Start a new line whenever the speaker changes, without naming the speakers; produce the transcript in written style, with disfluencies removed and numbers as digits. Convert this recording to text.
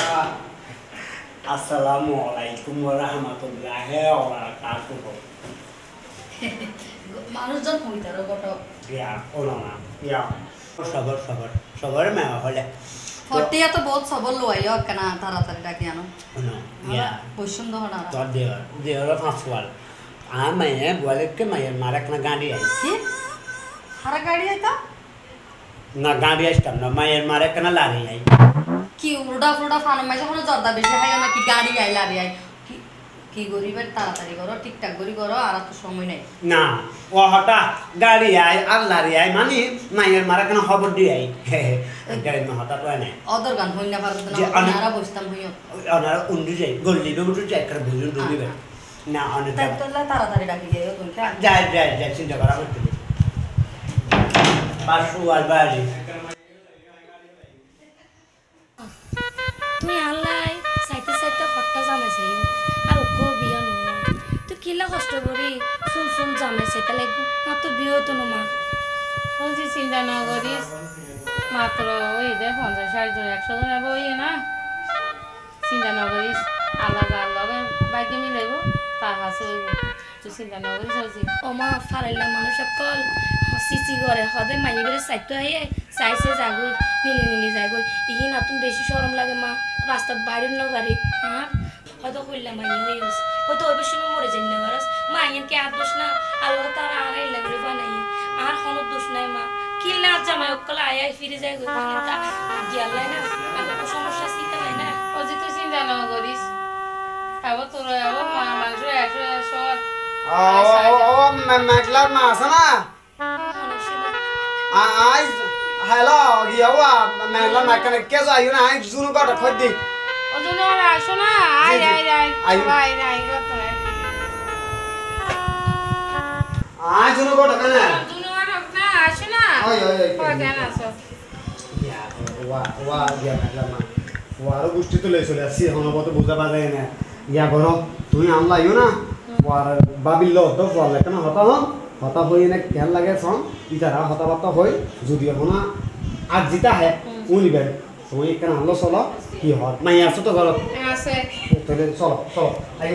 Assalamualaikum warahmatullahi wabarakatuh.
মানুষজন কইতারো কত
Ya, olona. Ya. Sabar mea hole.
Fatia তো বহুত সবল লইও কেনা তাড়াতাড়ি ডাকি আনো
No. Ya.
পছন্দ হনা
তো দেওয়ার ফাঁসওয়াল আমি বলে মায়ের মারা না গাড়ি আই
কি হারা গাড়ি আইতা
না গাড়ি আসতাম না মায়ের মারা না লারি আই
কি উড়া ফুড়া ফানো মাঝে কোনো জর্দা বেশি হয় না কি গাড়ি আই লারি আই কি গরিবের তাড়াতাড়ি করো ঠিকঠাক করি করো আর তো সময় নাই
না ও হঠাৎ গাড়ি আই আর লারি আই মানে মায়ের মারা কেন খবর দিয়ে আই গাড়ি না হঠাৎ হয় না
অদর গান হই না পারত না ওনারা বসতাম হইও
ওনারা উন্ডু যাই গল্লি বে উঠু যাই করে বুঝুন ডুবিবে না অনেক
তাই তো তাড়াতাড়ি ডাকি যাইও তুমি
যাই চিন্তা করা করতে পাশু আর বাড়ি
তুই আল্লাই সাইতে সাইতে হট্টা জামাইছে আর ওকে বিয়া নুন তুই কিলা কষ্ট করি শুন জামাইছে তাহলে না তো বিয়ে হতো না মা
বলছি চিন্তা না করিস মাত্র ওই দে 50-60 জন 100 জন যাবো ওই না চিন্তা না করিস আলাদা আলাদা বাইকে মিলাইব তার কাছে তুই চিন্তা না করিস বলছি
ও মা ফারাইলা মানুষ সকল সিসি করে হদে মাইয়ে বেড়ে সাইতে আইয়ে চাইছে যাগো মিলি যাইব ইহি না তুমি বেশি শরম লাগে মা রাস্তার বাইরে না গাড়ি আর হয়তো কইলা মাইয়ে হয়ে গেছে হয়তো ওই সময় মরে যাই না বারাস মাইয়ের কি আর দোষ না আল্লাহ তারা আগাই লাগবে বানাই আর কোনো দোষ নাই মা কিল্লা জামাই অকল আয় ফিরে যায় গো তা গিয়ালাই না আর কোনো সমস্যা চিন্তা হয় না
ও যে তুই চিন্তা না করিস আবার তোর আবার মানুষ 100
মেঘলার মা আছে না আই হ্যালো গিয়াওয়া মেঘলার মা কেন কে যাই না আই জুনু কাটা খদ দি
ওজনে আসো না আই কত
আই জুনু কাটা কেন
জুনু না আসো না
ওই
কেন আসো
ইয়া ওয়া ইয়া মেঘলার মা ওয়ারো গুষ্টি তো লই চলে আসি হনো কত বুঝা পারে না ইয়া করো তুই আমলা ইও না ওয়ার বাবিল তো ফল কেন হতা হই না খেয়াল লাগে সং ইতারা হতাবার্তা হই যদি এখন আর জিতা হে উনিবেন তুমি কেন আনলো চলো কি হয় মাই আসো তো ঘর
আছে
তাহলে চলো আই